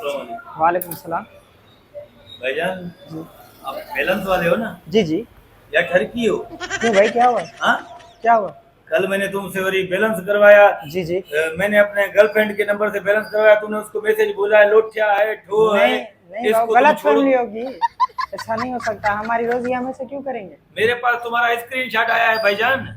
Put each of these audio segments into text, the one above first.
वालेकुम सलाम। भाईजान, जी आप बैलेंस वाले हो ना जी जी। या ठरकी हो? क्यों भाई, क्या हुआ? हाँ, क्या हुआ? कल मैंने तुमसे वही बैलेंस करवाया। जी जी। मैंने अपने गर्लफ्रेंड के नंबर से बैलेंस करवाया, तुमने उसको मैसेज बोला है लोटिया है, ठो है। नहीं नहीं बाबू, इसको तुम गलत छोड़ो। फैमिली होगी। ऐसा नहीं हो सकता, हमारी रोजी हम ऐसे क्यों करेंगे? मेरे पास तुम्हारा स्क्रीनशॉट आया है भाईजान।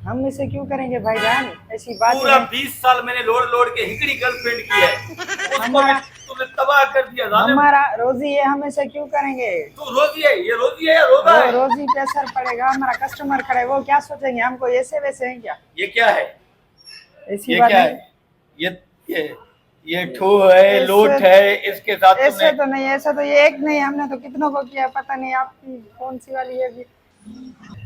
हम इसे क्यों करेंगे भाईजान? ऐसी बात ही पूरा नहीं। 20 साल मैंने लोड लोड के हिकड़ी गर्लफ्रेंड की है, उसको भी हमारा तुमने तबाह कर दिया जालिम। हमारा रोजी है, हम ऐसे क्यों करेंगे? तू रोजी है, ये रोजी है या रोजा है? रोजी पे असर पड़ेगा, हमारा कस्टमर खड़ा है, वो क्या सोचेंगे हमको ऐसे वैसे हैं क्या? ये क्या है? ऐसी ये बात क्या नहीं। है? ये ये ठो है, लोट है, इसके साथ ऐसे तुमने तो नहीं, ऐसा तो ये एक नहीं, हमने तो कितनों को किया, पता नहीं आपकी कौन सी वाली है भी।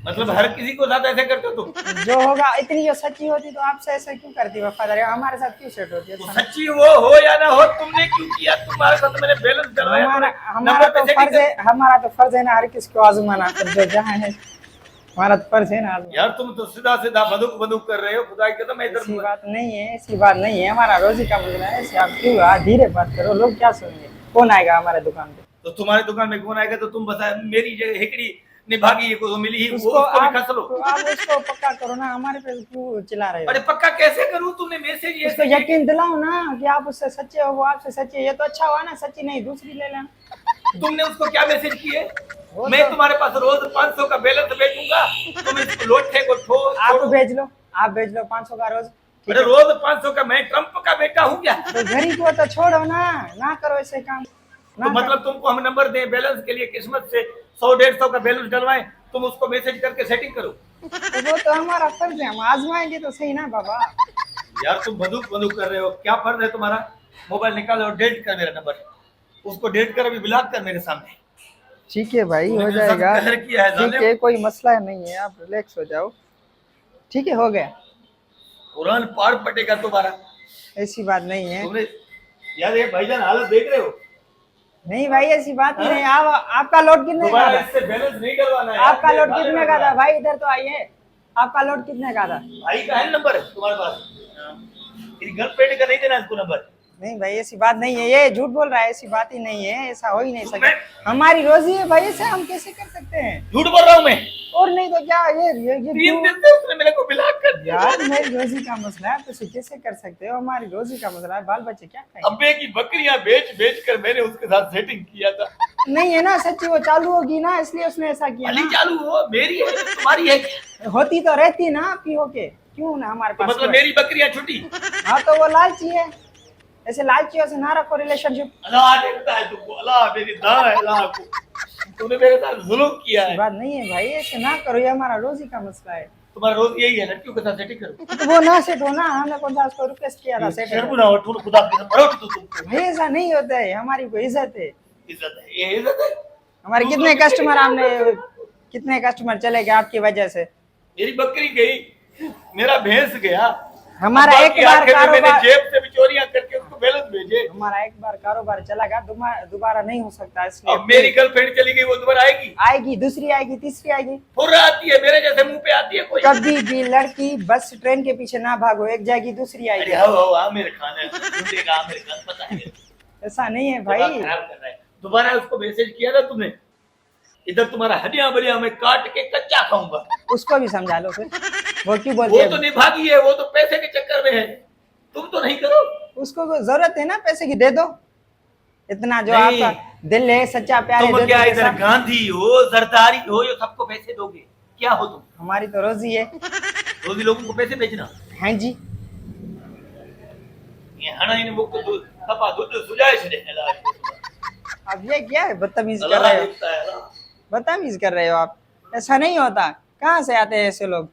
मतलब हर किसी को साथ ऐसे करते हो तुम? जो होगा, इतनी जो सच्ची होती तो आपसे ऐसे क्यों करती वफादारी, हमारे साथ क्यों सेट होती है? तो सच्ची वो हो या ना हो, तुमने क्यों किया? तुम्हारे साथ मैंने बैलेंस करवाया, हमारा तुमने हमारा नंबर तो पे फर्ज सेटिंग है, हमारा तो फर्ज है ना हर किसी को आजमाना, पर जो जहाँ है हमारा तो फर्ज है ना कर। आजमाना। यार तुम तो सीधा सीधा बंदूक बंदूक कर रहे हो, खुदा की कसम। इधर ऐसी बात नहीं है, ऐसी बात नहीं है, हमारा रोजी का मसला है। ऐसे आप क्यों धीरे बात करो, लोग क्या सुनेंगे? कौन आएगा हमारे दुकान पे? तो तुम्हारी दुकान में कौन आएगा? तो तुम बता, मेरी जगह हिकड़ी निभागी को तो मिली ही, वो उसको उसको भी आप खस लो। तो आप उसको पक्का करो ना, हमारे पे क्यों चिल्ला रहे अरे हो? पक्का कैसे करूं? तुमने मैसेज ये उसको यकीन दिलाओ ना कि आप उससे सच्चे हो, वो आपसे सच्चे है। ये तो अच्छा हुआ ना, सच्ची नहीं दूसरी ले लेना। तुमने उसको क्या मैसेज किए? वो मैं तो तुम्हारे पास रोज 500 का बैलेंस भेजूंगा, तुम इसको लोटे को आप छोड़ो। भेज लो, आप भेज लो 500 का रोज। ठीक अरे है, रोज 500 का? मैं ट्रम्प का बेटा हूँ क्या? तो गरीब को तो छोड़ो ना, ना करो ऐसे काम, तो ना मतलब तुमको हम नंबर दें बैलेंस के लिए, किस्मत से 100-150 का बैलेंस डलवाएं, तुम उसको मैसेज करके सेटिंग करो? तो वो तो हमारा फर्ज है, हम आजमाएंगे तो सही ना बाबा। यार तुम बंदूक बंदूक कर रहे हो, क्या फर्ज है तुम्हारा? मोबाइल निकालो और डिलीट कर मेरा नंबर, उसको डिलीट कर, अभी ब्लॉक कर मेरे सामने। ठीक है भाई, तूने हो मेरे साथ जाएगा। कहर किया है ठीक जालिम। है, कोई मसला नहीं है, आप रिलैक्स हो जाओ। ठीक है, हो गया। कुरान पार पटेगा तुम्हारा। ऐसी बात नहीं है। तुमने यार ये भाईजान हालत देख रहे हो? नहीं भाई, ऐसी बात ही नहीं। आप आपका लोड कितने का दोबारा था? इससे बैलेंस नहीं करवाना है। आपका लोड कितने का था भाई? इधर तो आइए, आपका लोड कितने का था? भाई का है नंबर तुम्हारे पास? तेरी गर्लफ्रेंड का नहीं देना इसको नंबर? नहीं भाई, ऐसी बात नहीं है, ये झूठ बोल रहा है, ऐसी बात ही नहीं है, ऐसा हो ही नहीं सकता। मैं- हमारी रोजी है भाई, ऐसे हम कैसे कर सकते हैं? झूठ बोल रहा हूँ मैं? और नहीं तो क्या, ये 3 क्यों? दिन से उसने मेरे को ब्लॉक कर दिया। यार मेरी रोजी का मसला है, तो इसे कैसे कर सकते हो? हमारी रोजी का मसला है, बाल बच्चे क्या खाएंगे? अब्बे की बकरियां बेच बेच कर मैंने उसके साथ सेटिंग किया था। नहीं है ना सच्ची, वो चालू होगी ना, इसलिए उसने ऐसा किया भली ना। चालू हो, मेरी है तुम्हारी है? होती तो रहती ना आपकी होके, क्यों ना हमारे तो पास मतलब कोई- मेरी बकरियां छुटी? हाँ तो वो लालची है, ऐसे लालचियों से ना रखो रिलेशनशिप। अल्लाह देखता है तुमको, अल्लाह मेरी दां है, अल्लाह को तूने मेरे साथ जुल्म किया ऐसी है। बात नहीं है भाई, ऐसे ना करो, ये हमारा रोजी का मसला है। तुम्हारा रोज यही है, लड़कियों के साथ सेटिंग करो। तो वो ना सेट हो ना, हमने कौन सा उसको रिक्वेस्ट किया था सेट? शर्म ना हो, तूने खुदा की कसम, मरो तो तुमको। भाई ऐसा नहीं होता है, हमारी कोई इज्जत है। इज्जत है, ये इज्जत है? हमारे कितने कस्टमर, हमने कितने कस्टमर चले गए आपकी वजह से। मेरी बकरी गई, मेरा भैंस गया, हमारा बाकी एक बार आखिर में मैंने कारोबार जेब से भी चोरियां करके उसको बैलेंस भेजे। हमारा एक बार कारोबार चला गया, दोबारा नहीं हो सकता, इसलिए अब मेरी गर्लफ्रेंड चली गई, वो दोबारा आएगी? आएगी, दूसरी आएगी, तीसरी आएगी। फुर्रा आती है मेरे जैसे मुंह पे आती है कोई? कभी भी लड़की बस ट्रेन के पीछे ना भागो, एक जाएगी दूसरी अरे आएगी। हो आमिर खान है, ढूंढे का आमिर खान, पता है? ऐसा नहीं है दिमाग भाई। खराब कर रहा है। दोबारा उसको मैसेज किया ना तुमने, इधर तुम्हारा हड्डियां बलियां मैं काट के कच्चा खाऊंगा। उसको भी समझा लो फिर, वो क्यों बोलती वो है? तो निभागी है, वो तो पैसे के चक्कर में है, तुम तो नहीं करो। उसको जरूरत है ना पैसे की, दे दो। इतना जो नहीं। आपका दिल है सच्चा प्यार है, तुम दे क्या दो इधर पैसा। गांधी हो, जरदारी हो, जो सबको पैसे दोगे? क्या हो तुम? हमारी तो रोजी है। रोजी लोगों को पैसे बेचना? हाँ जी। ये हना इन मुक्त दूध सपा दूध सुजाए छड़े इलाज को। अब ये क्या है, बदतमीज कर अल्लाह रहे हो, देखता है, अल्लाह। बदतमीज कर रहे हो आप। ऐसा नहीं होता, कहाँ से आते हैं ऐसे लोग?